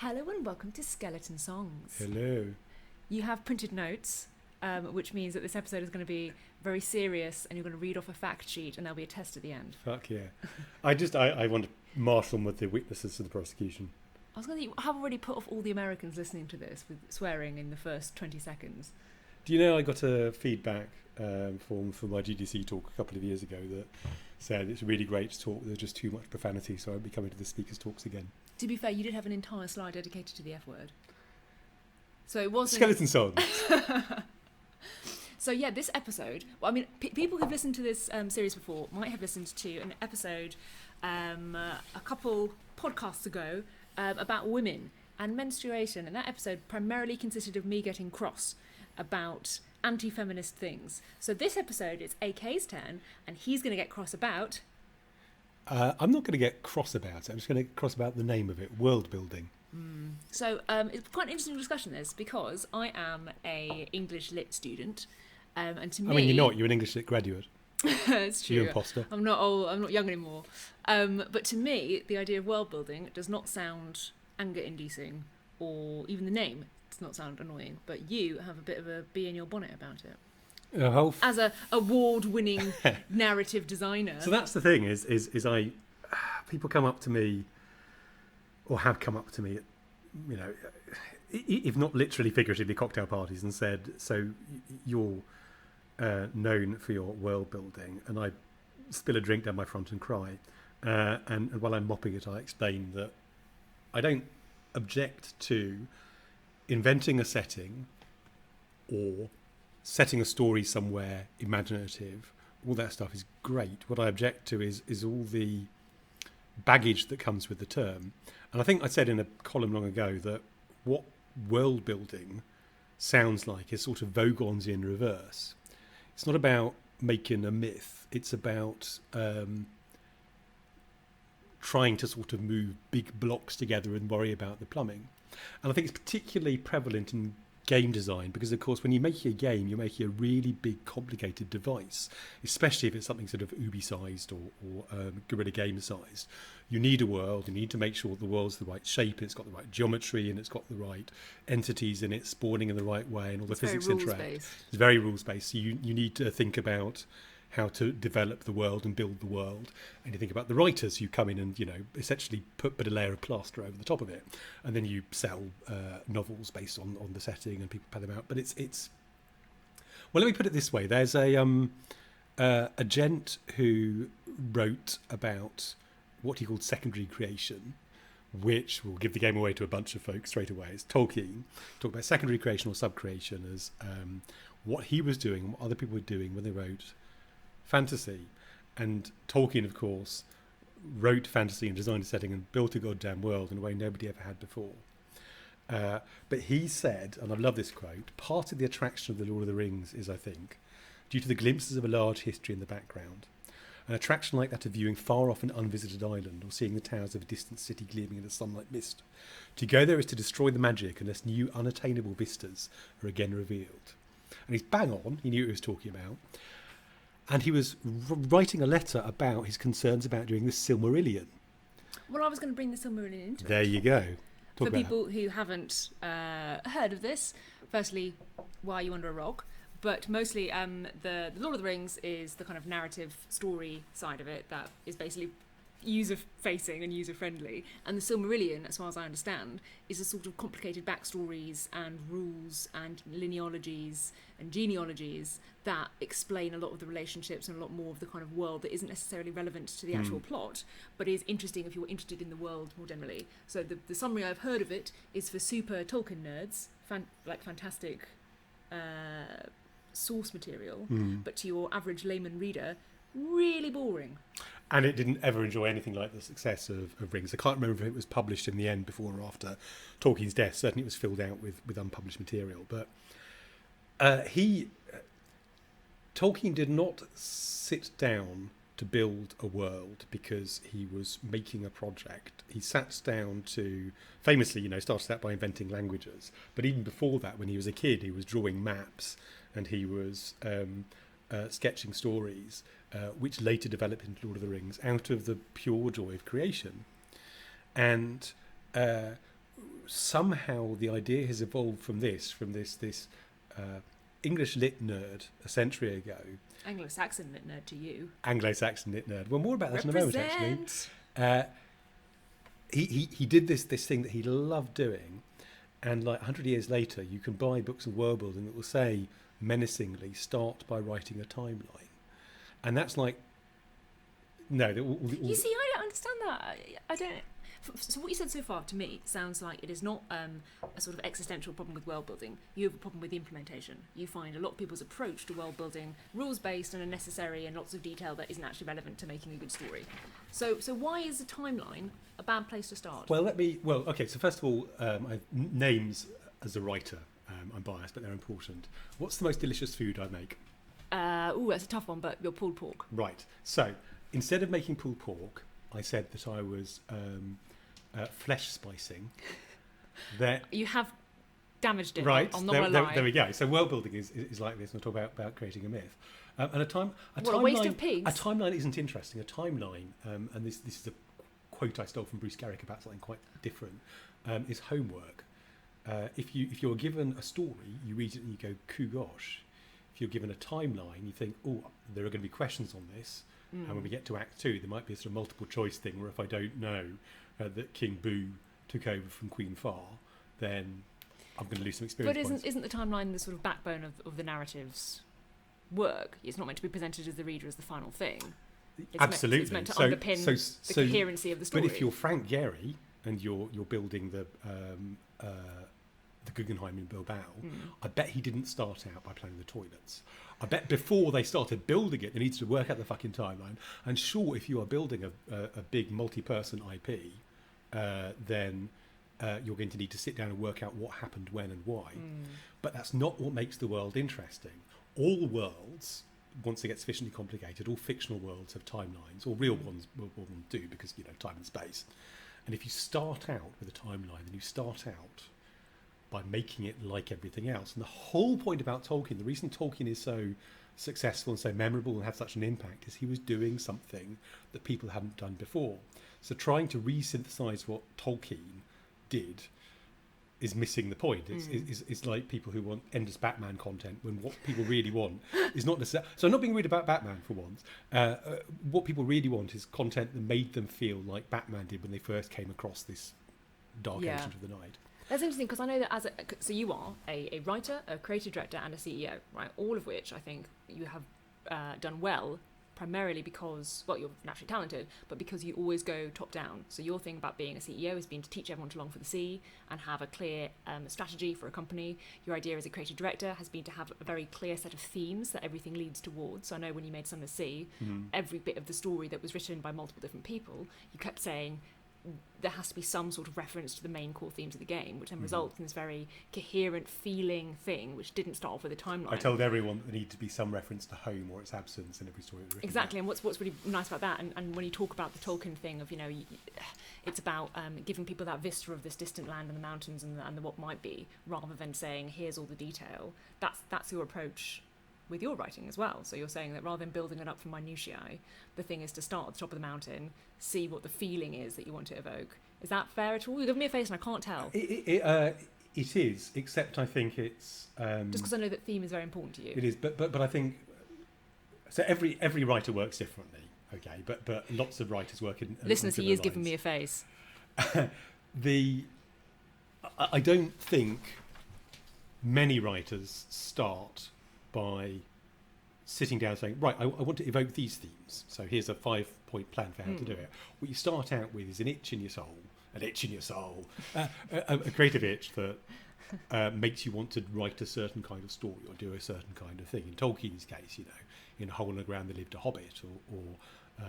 Hello and welcome to Skeleton Songs. Hello. You have printed notes, which means that this episode is going to be very serious and you're going to read off a fact sheet and there'll be a test at the end. Fuck yeah. I want to marshal them with the witnesses to the prosecution. I was going to say, I have already put off all the Americans listening to this with swearing in the first 20 seconds. Do you know I got a feedback form for my GDC talk a couple of years ago that said it's really great to talk, there's just too much profanity, so I won't be coming to the speakers' talks again. To be fair, you did have an entire slide dedicated to the F word. So it wasn't... Skeleton Songs. So yeah, this episode, well, I mean, people who've listened to this series before might have listened to an episode a couple podcasts ago about women and menstruation, and that episode primarily consisted of me getting cross about anti-feminist things. So this episode is AK's turn, and he's going to get cross about... I'm not going to get cross about it, I'm just going to get cross about the name of it, Worldbuilding. So it's quite an interesting discussion, this, because I am a English lit student, and to me... I mean, you're not, you're an English lit graduate. It's true. You imposter. I'm not old, I'm not young anymore. But to me, the idea of world building does not sound anger-inducing, or even the name does not sound annoying, but you have a bit of a bee in your bonnet about it. As a award-winning narrative designer. So that's the thing, is people come up to me, or have come up to me, you know, if not literally, figuratively, cocktail parties, and said, so you're known for your world building, and I spill a drink down my front and cry, and while I'm mopping it, I explain that I don't object to inventing a setting or setting a story somewhere imaginative. All that stuff is great. What I object to is all the baggage that comes with the term. And I think I said in a column long ago that what world building sounds like is sort of Vogons in reverse. It's not about making a myth. It's about trying to sort of move big blocks together and worry about the plumbing. And I think it's particularly prevalent in game design because, of course, when you're making a game, you're making a really big, complicated device, especially if it's something sort of Ubi-sized or Guerrilla Games-sized. You need a world. You need to make sure the world's the right shape, and it's got the right geometry, and it's got the right entities in it spawning in the right way, and all the physics interact. It's very rules-based. So you need to think about how to develop the world and build the world, and you think about the writers who come in and, you know, essentially put a layer of plaster over the top of it, and then you sell novels based on the setting and people pay them out. But it's well, let me put it this way: there's a gent who wrote about what he called secondary creation, which will give the game away to a bunch of folks straight away. It's Tolkien. Talk about secondary creation or sub-creation as what he was doing and what other people were doing when they wrote fantasy. And Tolkien, of course, wrote fantasy and designed a setting and built a goddamn world in a way nobody ever had before. But he said, and I love this quote, part of the attraction of the Lord of the Rings is, I think, due to the glimpses of a large history in the background. An attraction like that of viewing far off an unvisited island or seeing the towers of a distant city gleaming in the sunlight mist. To go there is to destroy the magic unless new unattainable vistas are again revealed. And he's bang on, he knew what he was talking about. And he was writing a letter about his concerns about doing the Silmarillion. Well, I was going to bring the Silmarillion into it. There you go. For people who haven't heard of this, firstly, why are you under a rock? But mostly the Lord of the Rings is the kind of narrative story side of it that is basically user-facing and user-friendly. And the Silmarillion, as far as I understand, is a sort of complicated backstories and rules and linealogies and genealogies that explain a lot of the relationships and a lot more of the kind of world that isn't necessarily relevant to the actual plot, but is interesting if you're interested in the world more generally. So the summary I've heard of it is for super Tolkien nerds, fantastic source material, but to your average layman reader, really boring. And it didn't ever enjoy anything like the success of Rings. I can't remember if it was published in the end before or after Tolkien's death. Certainly it was filled out with unpublished material. But Tolkien did not sit down to build a world because he was making a project. He sat down to, famously, started out by inventing languages. But even before that, when he was a kid, he was drawing maps and he was sketching stories, which later developed into Lord of the Rings out of the pure joy of creation. And somehow the idea has evolved from this English lit nerd a century ago. Anglo-Saxon lit nerd to you. Anglo-Saxon lit nerd. Well, more about that in a moment, actually. Represent. He did this thing that he loved doing, and like 100 years later, you can buy books of world building that will say menacingly, start by writing a timeline, and that's like, no. You see, I don't understand that. I don't. So what you said so far to me sounds like it is not a sort of existential problem with world building. You have a problem with the implementation. You find a lot of people's approach to world building rules based and unnecessary and lots of detail that isn't actually relevant to making a good story. So why is a timeline a bad place to start? Okay. So first of all, names as a writer, I'm biased, but they're important. What's the most delicious food I make? That's a tough one, but your pulled pork. Right. So instead of making pulled pork, I said that I was flesh spicing. You have damaged it. Right. I'm not going to lie. There we go. So world building is like this, and we'll talk about creating a myth. And a timeline. waste of pigs. A timeline isn't interesting. A timeline, and this is a quote I stole from Bruce Garrick about something quite different, is homework. If you're given a story, you read it and you go, "Coo gosh." If you're given a timeline, you think, "Oh, there are going to be questions on this." And when we get to Act 2, there might be a sort of multiple choice thing where if I don't know that King Boo took over from Queen Far, then I'm going to lose some experience But points. isn't the timeline the sort of backbone of the narrative's work? It's not meant to be presented as the reader as the final thing. Absolutely. It's meant to underpin the coherency of the story. But if you're Frank Gehry and you're building the Guggenheim in Bilbao, I bet he didn't start out by planning the toilets. I bet before they started building it, they needed to work out the fucking timeline. And sure, if you are building a big multi-person IP, then you're going to need to sit down and work out what happened when and why. But that's not what makes the world interesting. All worlds, once they get sufficiently complicated, all fictional worlds have timelines, or real ones will do, because, time and space. And if you start out with a timeline, then you start out by making it like everything else. And the whole point about Tolkien, the reason Tolkien is so successful and so memorable and had such an impact, is he was doing something that people hadn't done before. So trying to re-synthesize what Tolkien did is missing the point. It's like people who want endless Batman content when what people really want is not necessarily... So I'm not being rude about Batman for once. What people really want is content that made them feel like Batman did when they first came across this dark ancient of the night. That's interesting, because I know that so you are a writer, a creative director, and a CEO, right? All of which I think you have done well, primarily because, well, you're naturally talented, but because you always go top down. So your thing about being a CEO has been to teach everyone to long for the sea and have a clear strategy for a company. Your idea as a creative director has been to have a very clear set of themes that everything leads towards. So I know when you made Sun of the Sea, every bit of the story that was written by multiple different people, you kept saying, there has to be some sort of reference to the main core themes of the game, which then results in this very coherent feeling thing, which didn't start off with a timeline. I told everyone that there needed to be some reference to home or its absence in every story. Exactly, and what's really nice about that, and when you talk about the Tolkien thing of, it's about giving people that vista of this distant land and the mountains and the what might be, rather than saying, here's all the detail. That's your approach with your writing as well. So you're saying that rather than building it up from minutiae, the thing is to start at the top of the mountain, see what the feeling is that you want to evoke. Is that fair at all? You give me a face and I can't tell. It is, except I think it's... just because I know that theme is very important to you. It is, but I think... So every writer works differently, okay? But lots of writers work in... Listeners, he is giving me a face. I don't think many writers start by sitting down saying, right, I want to evoke these themes, so here's a 5-point plan for how to do it. What you start out with is an itch in your soul, a creative itch that makes you want to write a certain kind of story or do a certain kind of thing. In Tolkien's case, in A Hole in the Ground there lived a hobbit, or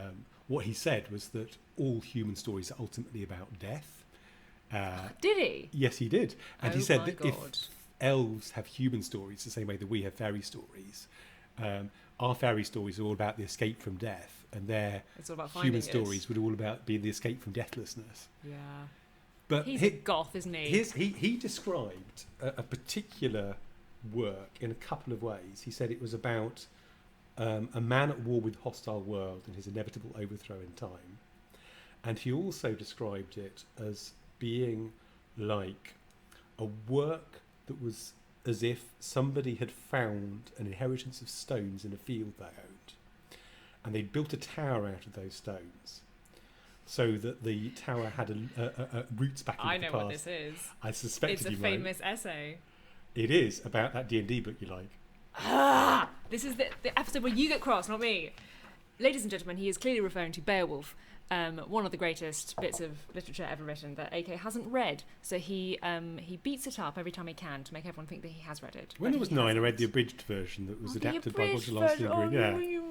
what he said was that all human stories are ultimately about death. Did he? Yes, he did. And he said that God. if elves have human stories the same way that we have fairy stories, our fairy stories are all about the escape from death, and their human stories would all about being the escape from deathlessness. Yeah. But he's a goth, isn't he? He described a particular work in a couple of ways. He said it was about a man at war with a hostile world and his inevitable overthrow in time. And he also described it as being like a work that was as if somebody had found an inheritance of stones in a field they owned, and they'd built a tower out of those stones, so that the tower had a roots back into the past. I know what this is. I suspected you might. It's a famous essay. It is about that D&D book you like. This is the episode where you get cross, not me. Ladies and gentlemen, he is clearly referring to Beowulf, one of the greatest bits of literature ever written that AK hasn't read. So he beats it up every time he can to make everyone think that he has read it. When I was 9, I read the abridged version that was adapted by Roger Lansing Green. Yeah.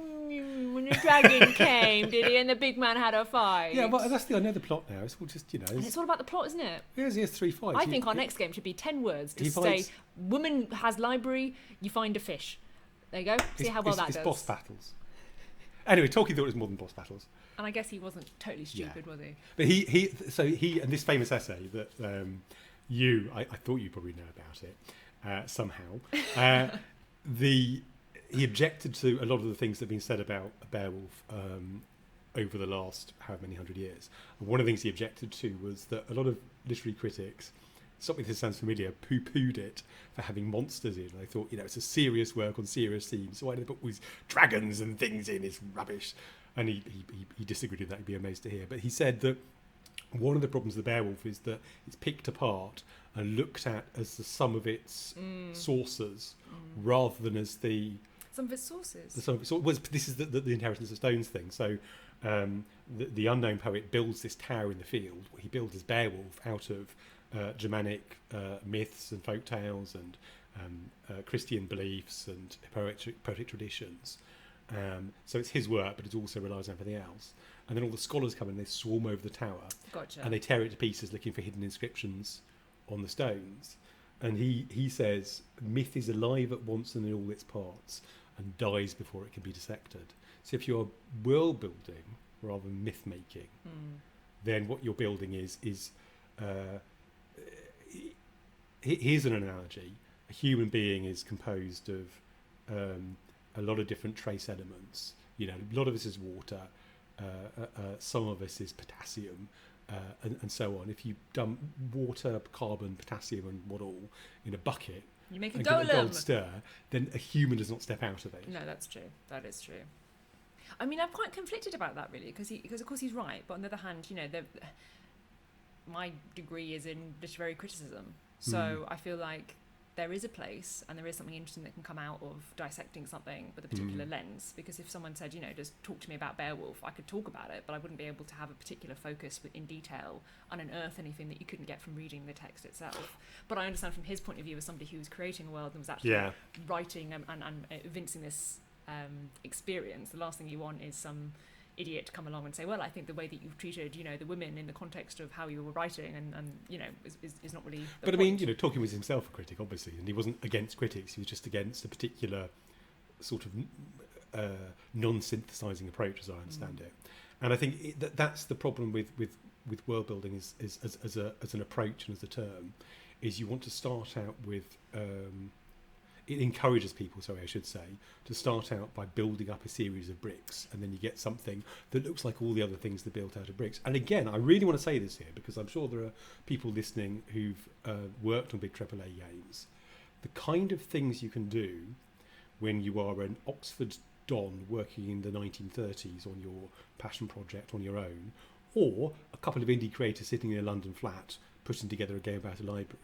When the dragon came, did he? And the big man had a fight. Yeah, well, I know the plot now. It's all just, And it's all about the plot, isn't it? Yes, he has 3 fights. I think our next game should be 10 words to say, fights, woman has library, you find a fish. There you go. See how well that does. It's boss battles. Anyway, Tolkien thought it was more than boss battles. And I guess he wasn't totally stupid, was he? But he and this famous essay that I thought you probably know about it somehow. He objected to a lot of the things that have been said about Beowulf over the last however many hundred years. And one of the things he objected to was that a lot of literary critics, stop me if this sounds familiar, poo-pooed it for having monsters in. They thought, it's a serious work on serious themes. So why did they put these dragons and things in? It's rubbish. And he disagreed with that. You'd be amazed to hear. But he said that one of the problems of the Beowulf is that it's picked apart and looked at as the sum of its sources rather than as the... Some of its sources. This is the inheritance of stones thing. So the unknown poet builds this tower in the field. He builds his Beowulf out of Germanic myths and folk tales and Christian beliefs and poetic traditions. So it's his work, but it also relies on everything else. And then all the scholars come in, they swarm over the tower. Gotcha. And they tear it to pieces looking for hidden inscriptions on the stones. And he says, myth is alive at once and in all its parts and dies before it can be dissected. So if you're world building rather than myth making, then what you're building is here's an analogy. A human being is composed of a lot of different trace elements. A lot of this is water, some of this is potassium, and so on. If you dump water, carbon, potassium, and what all in a bucket, you make a and golem. give it a gold stir, then a human does not step out of it. No, that's true. That is true. I mean, I'm quite conflicted about that, really, because of course he's right. But on the other hand, my degree is in literary criticism, so I feel like there is a place and there is something interesting that can come out of dissecting something with a particular lens. Because if someone said, just talk to me about Beowulf, I could talk about it, but I wouldn't be able to have a particular focus in detail, unearth anything that you couldn't get from reading the text itself. But I understand from his point of view as somebody who was creating a world and was actually writing and evincing this experience, the last thing you want is some idiot to come along and say, well, I think the way that you've treated, the women in the context of how you were writing and is not really the But point. I mean, Tolkien was himself a critic, obviously, and he wasn't against critics. He was just against a particular sort of non-synthesizing approach, as I understand it. And I think that's the problem with world building is as an approach and as a term, is you want to start out with... it encourages people, I should say, to start out by building up a series of bricks, and then you get something that looks like all the other things that are built out of bricks. And again, I really want to say this here, because I'm sure there are people listening who've worked on big AAA games. The kind of things you can do when you are an Oxford Don working in the 1930s on your passion project on your own, or a couple of indie creators sitting in a London flat putting together a game about a library.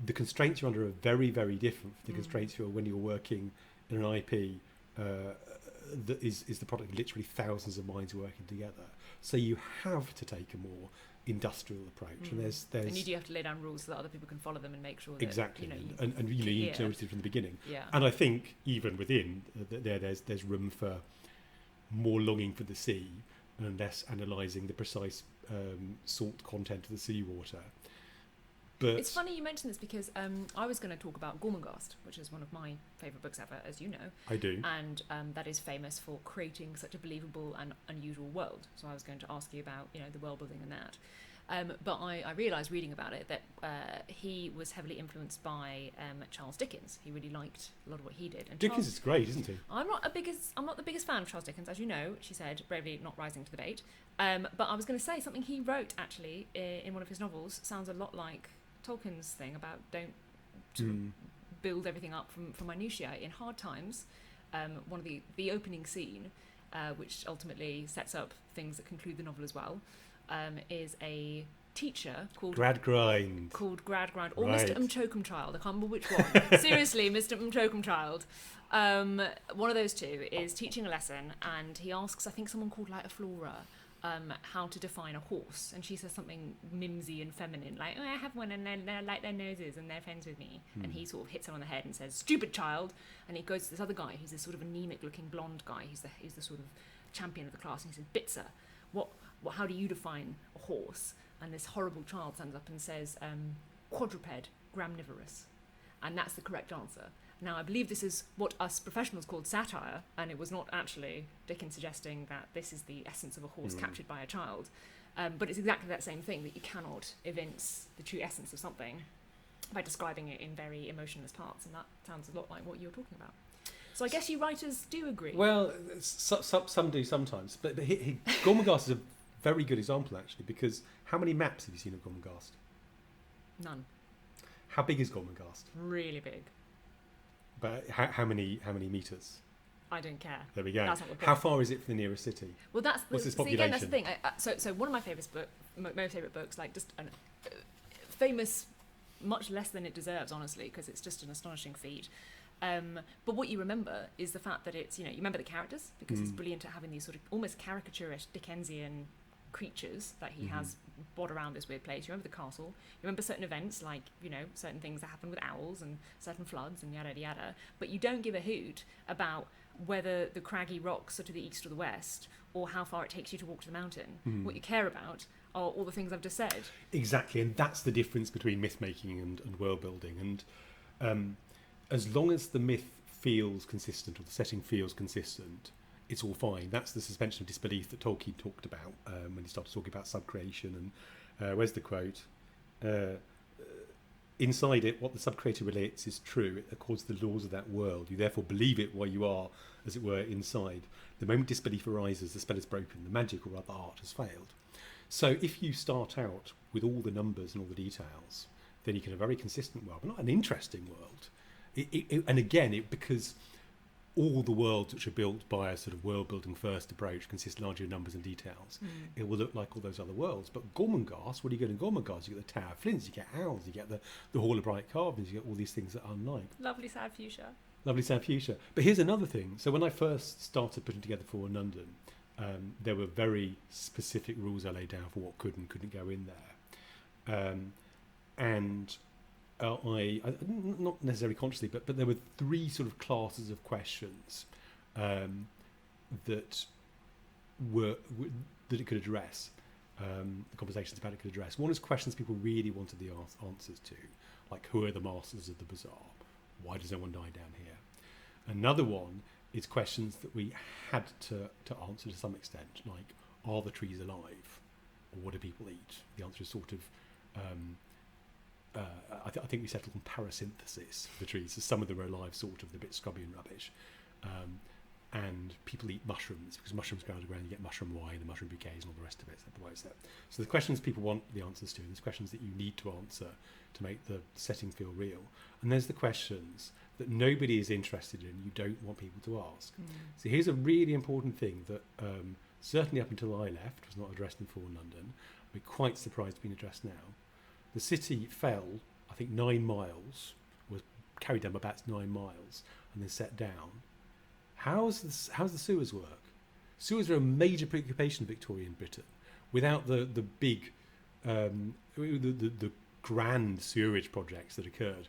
The constraints you're under are very, very different from the constraints you're when you're working in an IP that is the product of literally thousands of minds working together. So you have to take a more industrial approach, and there's and you do have to lay down rules so that other people can follow them and make sure that exactly, and you need to notice it from the beginning. Yeah. And I think even within there's room for more longing for the sea and less analysing the precise salt content of the seawater. But it's funny you mention this because I was going to talk about Gormenghast, which is one of my favourite books ever, as you know. I do. And that is famous for creating such a believable and unusual world. So I was going to ask you about, the world building and that. But I realised reading about it that he was heavily influenced by Charles Dickens. He really liked a lot of what he did. And Dickens is great, isn't he? I'm not the biggest fan of Charles Dickens, as you know. She said, bravely not rising to the bait. But I was going to say something he wrote actually in one of his novels sounds a lot like Tolkien's thing about don't sort of build everything up from minutiae. In Hard Times, one of the opening scene, which ultimately sets up things that conclude the novel as well, is a teacher called Gradgrind. Or Right. Mr. Child. I can't remember which one. Seriously, Mr. Child. One of those two is teaching a lesson, and he asks, I think someone called like Flora, how to define a horse, and she says something mimsy and feminine, like, oh, I have one and they're like their noses and they're friends with me. And he sort of hits her on the head and says, stupid child. And he goes to this other guy who's this sort of anemic looking blonde guy. He's the sort of champion of the class, and he says, Bitzer, how do you define a horse? And this horrible child stands up and says, quadruped gramnivorous. And that's the correct answer. Now, I believe this is what us professionals called satire, and it was not actually Dickens suggesting that this is the essence of a horse captured by a child. But it's exactly that same thing, that you cannot evince the true essence of something by describing it in very emotionless parts, and that sounds a lot like what you're talking about. So I guess you writers do agree. Well, some do sometimes, but Gormenghast is a very good example actually, because how many maps have you seen of Gormenghast? None. How big is Gormenghast? Really big. But how many meters? I don't care. There we go. That's not the point. How far is it from the nearest city? Well, What's its see, again, that's the population? thing. So one of my most favourite books, like just famous, much less than it deserves, honestly, because it's just an astonishing feat. But what you remember is the fact that it's, you remember the characters, because it's brilliant at having these sort of almost caricaturish Dickensian creatures that he has brought around this weird place. You remember the castle. You remember certain events, like, certain things that happen with owls and certain floods and yada, yada. But you don't give a hoot about whether the craggy rocks are to the east or the west, or how far it takes you to walk to the mountain. What you care about are all the things I've just said. Exactly, and that's the difference between myth making and world building. And as long as the myth feels consistent, or the setting feels consistent, it's all fine. That's the suspension of disbelief that Tolkien talked about when he started talking about subcreation. And where's the quote? Inside it, what the subcreator relates is true. It accords the laws of that world. You therefore believe it while you are, as it were, inside. The moment disbelief arises, the spell is broken. The magic, or rather art, has failed. So if you start out with all the numbers and all the details, then you get a very consistent world, but not an interesting world. And again, because all the worlds which are built by a sort of world building first approach consist largely of numbers and details, it will look like all those other worlds. But Gormenghast, what do you get in Gormenghast? You get the Tower of Flints, you get owls, you get the Hall of Bright Carvings, you get all these things that are unlike. Lovely sad fuchsia. Lovely sad fuchsia. But here's another thing. So when I first started putting together for London, there were very specific rules I laid down for what could and couldn't go in there. I not necessarily consciously, but there were three sort of classes of questions that it could address. The conversations about it could address. One is questions people really wanted the answers to, like who are the masters of the bazaar? Why does no one die down here? Another one is questions that we had to answer to some extent, like are the trees alive, or what do people eat? The answer is sort of. I think we settled on parasynthesis for the trees. So some of them are alive, sort of, they're a bit scrubby and rubbish. And people eat mushrooms, because mushrooms grow underground, you get mushroom wine and mushroom bouquets and all the rest of it. So the questions people want the answers to, and there's questions that you need to answer to make the setting feel real. And there's the questions that nobody is interested in, you don't want people to ask. So here's a really important thing that certainly up until I left was not addressed in Forward London. I'd be quite surprised to be addressed now. The city fell, I think, 9 miles, was carried down by about 9 miles, and then set down. How's the sewers work? Sewers are a major preoccupation of Victorian Britain. Without the big, the grand sewerage projects that occurred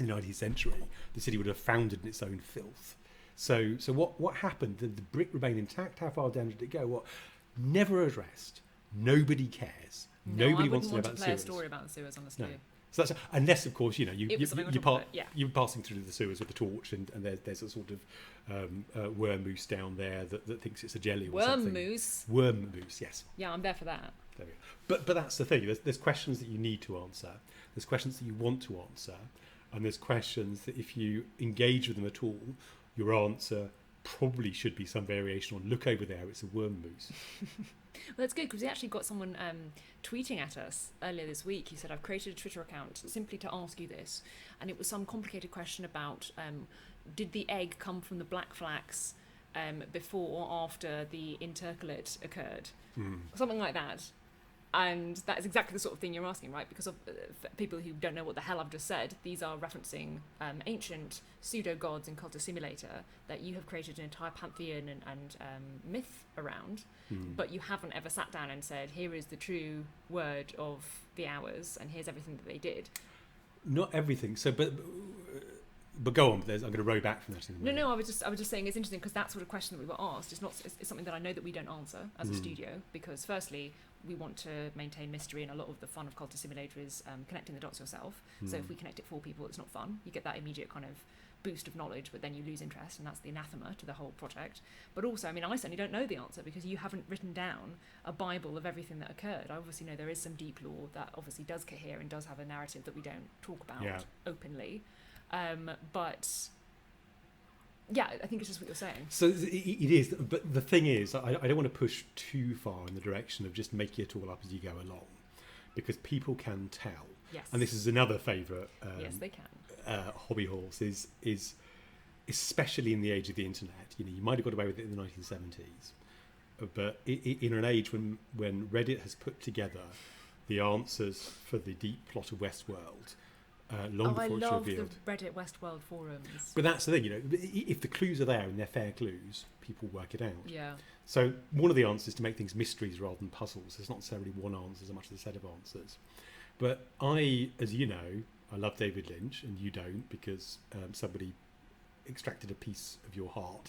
in the 19th century, the city would have foundered in its own filth. So what happened? The brick remained intact. How far down did it go? What never addressed. Nobody cares. Nobody wants to know about the sewers. A story about the sewers, honestly. No. So that's unless, of course, you're passing through the sewers with a torch, and there's a sort of worm moose down there that thinks it's a jelly or something. Worm moose. Worm moose, yes. Yeah, I'm there for that. There we go. But that's the thing. There's questions that you need to answer. There's questions that you want to answer, and there's questions that if you engage with them at all, your answer probably should be some variation on "look over there, it's a worm moose." Well, that's good because we actually got someone tweeting at us earlier this week. He said, "I've created a Twitter account simply to ask you this," and it was some complicated question about did the egg come from the black flax before or after the intercalate occurred, something like that. And that is exactly the sort of thing you're asking, right? Because of for people who don't know what the hell I've just said, these are referencing ancient pseudo-gods in Culture Simulator that you have created an entire pantheon and myth around, but you haven't ever sat down and said, here is the true word of the hours, and here's everything that they did. Not everything. So, but go on. I'm going to row back from that. No. I was just saying it's interesting because that sort of question that we were asked is not. It's something that I know that we don't answer as a studio because firstly, we want to maintain mystery, and a lot of the fun of Culture Simulator is connecting the dots yourself. So if we connect it for people, it's not fun. You get that immediate kind of boost of knowledge, but then you lose interest, and that's the anathema to the whole project. But also, I mean, I certainly don't know the answer because you haven't written down a Bible of everything that occurred. I obviously know there is some deep lore that obviously does cohere and does have a narrative that we don't talk about openly. But yeah, I think it's just what you're saying. So it is, but the thing is, I don't want to push too far in the direction of just making it all up as you go along, because people can tell. Yes. And this is another favourite. Yes, they can. Hobby horse is especially in the age of the internet. You know, you might have got away with it in the 1970s, but in an age when Reddit has put together the answers for the deep plot of Westworld. Long before it's revealed. I love the Reddit Westworld forums. But that's the thing, you know, if the clues are there and they're fair clues, people work it out. Yeah. So one of the answers is to make things mysteries rather than puzzles. There's not necessarily one answer as much as a set of answers. But I, as you know, I love David Lynch, and you don't because somebody extracted a piece of your heart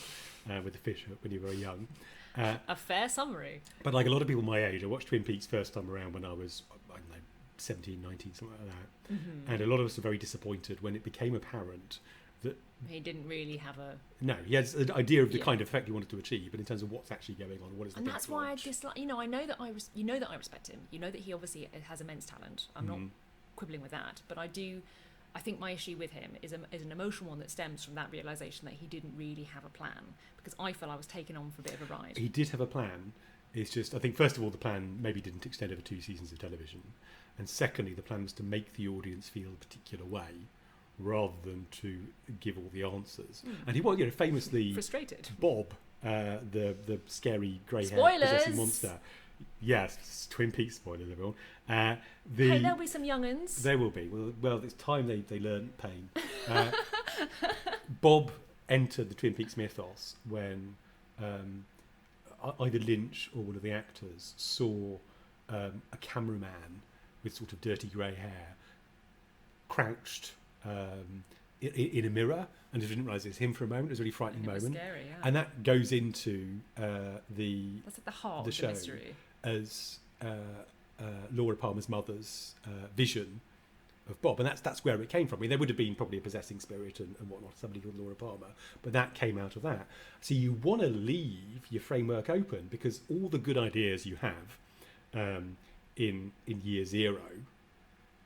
with a fish hook when you were young. A fair summary. But like a lot of people my age, I watched Twin Peaks first time around when I was, I don't know, 17, 19, something like that. Mm-hmm. And a lot of us were very disappointed when it became apparent that he didn't really have a... No, he has an idea of the kind of effect he wanted to achieve, but in terms of what's actually going on, what is the... And that's why I dislike... You know, I know that I respect him. You know that he obviously has immense talent. I'm not quibbling with that. But I think my issue with him is an emotional one that stems from that realisation that he didn't really have a plan. Because I felt I was taken on for a bit of a ride. He did have a plan. It's just, I think, first of all, the plan maybe didn't extend over 2 seasons of television. And secondly, the plan was to make the audience feel a particular way rather than to give all the answers. And he was, you know, famously... Frustrated. Bob, the scary grey-haired possessing monster. Yes, Twin Peaks spoilers, everyone. Hey, there'll be some young'uns. There will be. Well, it's time they learn pain. Bob entered the Twin Peaks mythos when either Lynch or one of the actors saw a cameraman with sort of dirty grey hair crouched in a mirror, and I didn't realise it was him for a moment. It was a really frightening moment. Scary, yeah. And that goes into the that's at the heart the of show the mystery. As Laura Palmer's mother's vision of Bob, and that's where it came from. I mean, there would have been probably a possessing spirit and whatnot, somebody called Laura Palmer, but that came out of that. So you want to leave your framework open, because all the good ideas you have in year zero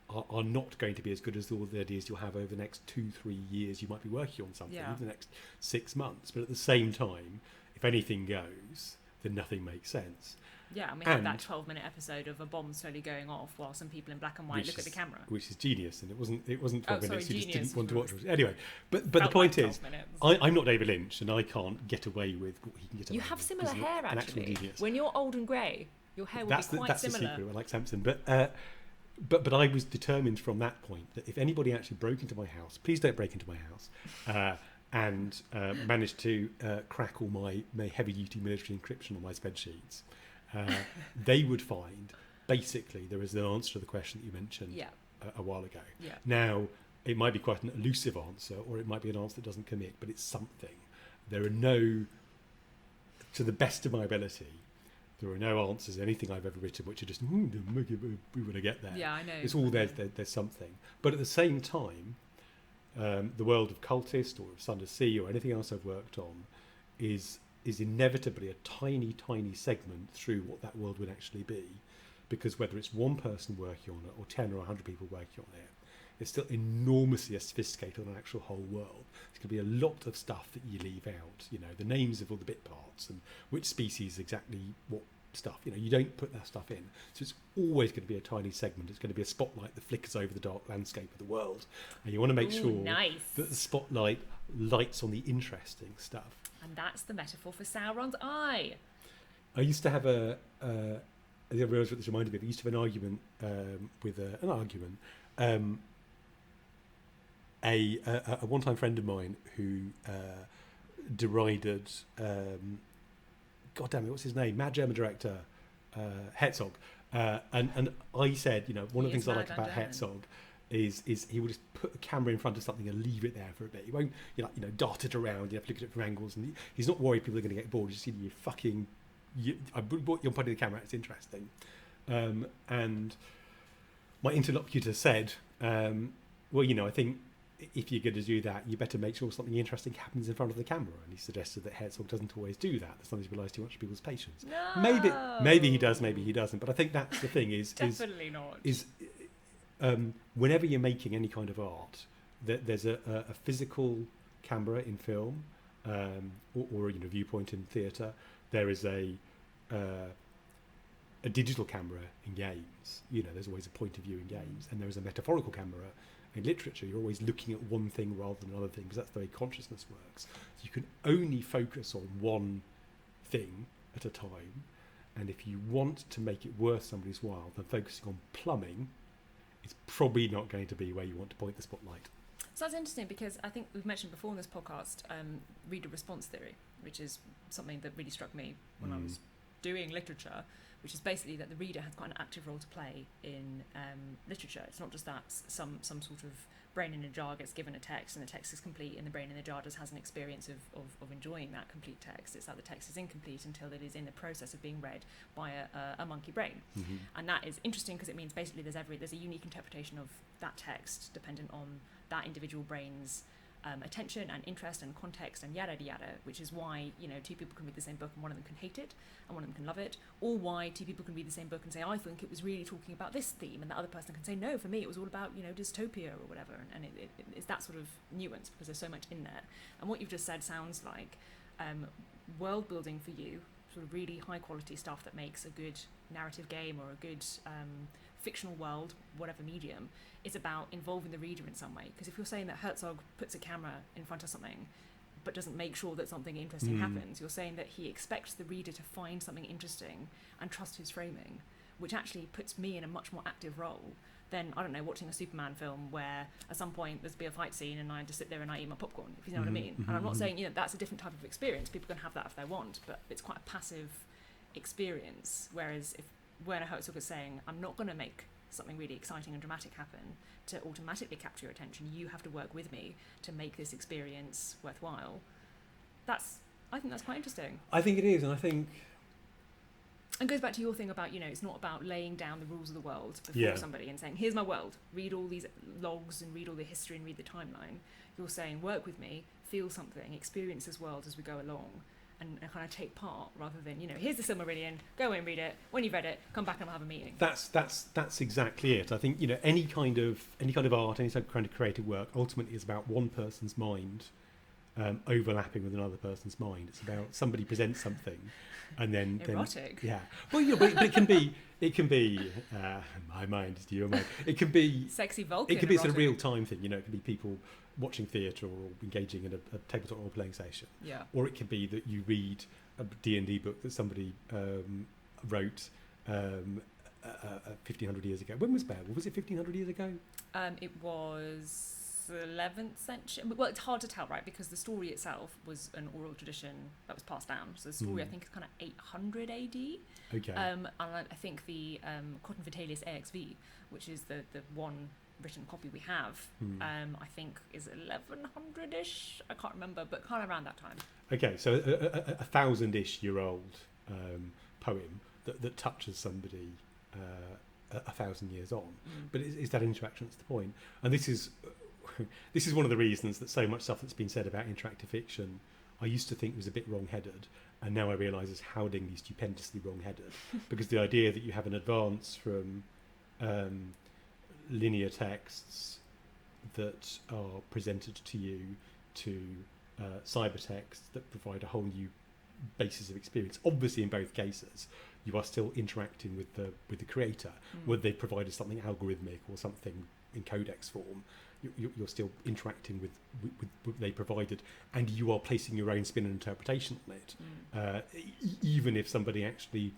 are not going to be as good as all the ideas you'll have over the next 2-3 years. You might be working on something over the next 6 months, but at the same time, if anything goes, then nothing makes sense. Yeah, and we had that 12-minute episode of a bomb slowly going off while some people in black and white look at the camera, which is genius, and it wasn't 12 minutes. You just didn't want to watch it anyway. But the point is, I'm not David Lynch, and I can't get away with what he can get away with. You have similar hair, actually. Genius. When you're old and grey, your hair will be quite that's similar. That's the secret. I like Samson, but I was determined from that point that if anybody actually broke into my house, please don't break into my house, and managed to crack all my heavy-duty military encryption on my spreadsheets. They would find, basically, there is an answer to the question that you mentioned a while ago. Yeah. Now, it might be quite an elusive answer, or it might be an answer that doesn't commit, but it's something. There are no, to the best of my ability, there are no answers, anything I've ever written, which are just, we want to get there. Yeah, I know. It's all there's something. But at the same time, the world of Cultist or of Sun to Sea or anything else I've worked on is inevitably a tiny segment through what that world would actually be, because whether it's one person working on it or 10 or 100 people working on it, it's still enormously sophisticated on an actual whole world. There's going to be a lot of stuff that you leave out, the names of all the bit parts and which species exactly what stuff, you don't put that stuff in. So it's always going to be a tiny segment. It's going to be a spotlight that flickers over the dark landscape of the world. And you want to make sure that the spotlight lights on the interesting stuff. And that's the metaphor for Sauron's eye. I used to have I realised what this reminded me of. I used to have an argument a one-time friend of mine who derided, God damn it, what's his name? Mad German director, Herzog. And I said, one of the things I like about Herzog is he will just put the camera in front of something and leave it there for a bit. He won't, dart it around, look at it from angles. And he's not worried people are going to get bored. He's just, you're putting the camera out, it's interesting. And my interlocutor said, I think if you're going to do that, you better make sure something interesting happens in front of the camera. And he suggested that Herzog doesn't always do that. That sometimes relies too much on people's patience. No. Maybe he does, maybe he doesn't. But I think that's the thing is definitely not. Whenever you're making any kind of art, there's a physical camera in film, or viewpoint in theatre. There is a digital camera in games. There's always a point of view in games, and there is a metaphorical camera in literature. You're always looking at one thing rather than another thing, because that's the way consciousness works. So you can only focus on one thing at a time, and if you want to make it worth somebody's while, then focusing on plumbing is probably not going to be where you want to point the spotlight. So that's interesting, because I think we've mentioned before in this podcast reader response theory, which is something that really struck me when I was doing literature, which is basically that the reader has quite an active role to play in literature. It's not just that some sort of brain in a jar gets given a text and the text is complete, and the brain in the jar just has an experience of enjoying that complete text. It's that the text is incomplete until it is in the process of being read by a monkey brain. And that is interesting, because it means basically there's a unique interpretation of that text dependent on that individual brain's attention and interest and context and yada yada, which is why two people can read the same book and one of them can hate it and one of them can love it, or why two people can read the same book and say, I think it was really talking about this theme, and the other person can say, no, for me it was all about dystopia or whatever. And it's that sort of nuance, because there's so much in there. And what you've just said sounds like world building for you, sort of really high quality stuff that makes a good narrative game or a good fictional world, whatever medium, is about involving the reader in some way. Because if you're saying that Herzog puts a camera in front of something but doesn't make sure that something interesting happens, you're saying that he expects the reader to find something interesting and trust his framing, which actually puts me in a much more active role than, I don't know, watching a Superman film where at some point there's be a fight scene and I just sit there and I eat my popcorn, if you know what I mean. And I'm not saying that's a different type of experience. People can have that if they want, but it's quite a passive experience. Whereas if Werner Herzog is saying, I'm not going to make something really exciting and dramatic happen to automatically capture your attention, you have to work with me to make this experience worthwhile. I think that's quite interesting. I think it is, and I think... And goes back to your thing about, it's not about laying down the rules of the world before somebody and saying, here's my world, read all these logs and read all the history and read the timeline. You're saying, work with me, feel something, experience this world as we go along, and kind of take part, rather than, here's the Silmarillion, go away and read it. When you've read it, come back and we'll have a meeting. That's exactly it. I think, any kind of art, any kind of creative work, ultimately is about one person's mind overlapping with another person's mind. It's about somebody presents something, and then erotic. Well, but it can be my mind is your mind. It can be sexy Vulcan. It can be erotic. sort of real time thing. It can be people watching theatre or engaging in a tabletop role playing session. Yeah. Or it could be that you read a D&D book that somebody wrote 1,500 years ago. When was Beowulf? Was it 1,500 years ago? It was 11th century. Well, it's hard to tell, right? Because the story itself was an oral tradition that was passed down. So the story, I think, is kind of 800 AD. Okay. And I think the Cotton Vitalis AXV, which is the one written copy we have, I think is 1100-ish. I can't remember, but kind of around that time. Okay, so a 1,000-ish-year-old poem that touches somebody 1,000 years on. But it's that interaction that's the point. And this is one of the reasons that so much stuff that's been said about interactive fiction I used to think was a bit wrong-headed, and now I realise is howlingly stupendously wrong-headed, because the idea that you have an advance from linear texts that are presented to you to cybertexts that provide a whole new basis of experience. Obviously, in both cases, you are still interacting with the creator, whether they provided something algorithmic or something in codex form. You're still interacting with what they provided, and you are placing your own spin and interpretation on it. Even if somebody actually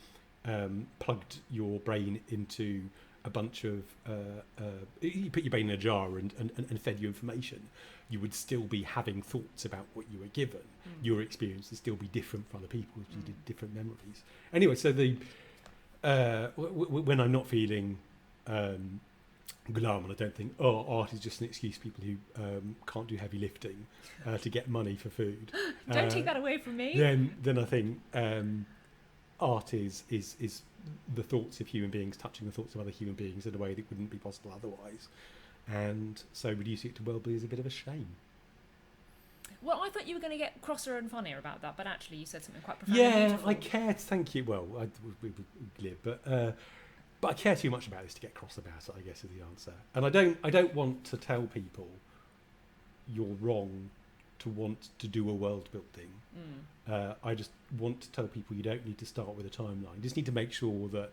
plugged your brain into a bunch of you put your brain in a jar and fed you information, you would still be having thoughts about what you were given. Your experience would still be different for other people because you did different memories. Anyway, so the when I'm not feeling glum, and I don't think art is just an excuse for people who can't do heavy lifting to get money for food. Don't take that away from me. Then I think art is the thoughts of human beings touching the thoughts of other human beings in a way that wouldn't be possible otherwise. And so reducing it to worldbuilding is a bit of a shame. Well, I thought you were going to get crosser and funnier about that, but actually you said something quite profound. Yeah, I care. Thank you. Well, we live, but I care too much about this to get cross about it, I guess, is the answer. And I don't want to tell people you're wrong to want to do a world building. I just want to tell people you don't need to start with a timeline. You just need to make sure that,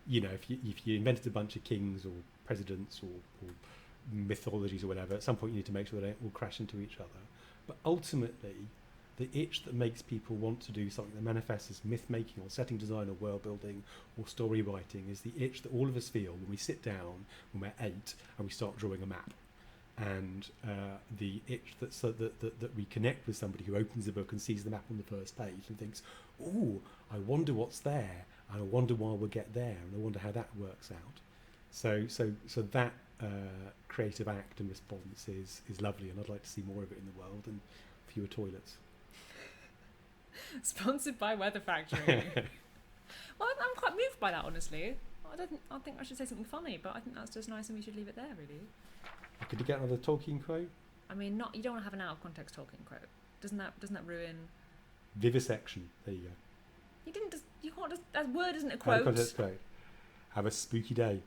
if you invented a bunch of kings or presidents or mythologies or whatever, at some point you need to make sure they don't all crash into each other. But ultimately, the itch that makes people want to do something that manifests as myth making or setting design or world building or story writing is the itch that all of us feel when we sit down when we're 8 and we start drawing a map. And the itch that we connect with somebody who opens the book and sees the map on the first page and thinks, "Oh, I wonder what's there, and I wonder why we'll get there, and I wonder how that works out." So that creative act and response is lovely, and I'd like to see more of it in the world and fewer toilets. Sponsored by Weather Factory. Well, I'm quite moved by that, honestly. I think I should say something funny, but I think that's just nice, and we should leave it there, really. Could you get another Tolkien quote? I mean, you don't want to have an out of context Tolkien quote. Doesn't that ruin? Vivisection. There you go. You can't just. That word isn't a quote. Out of context quote. Have a spooky day.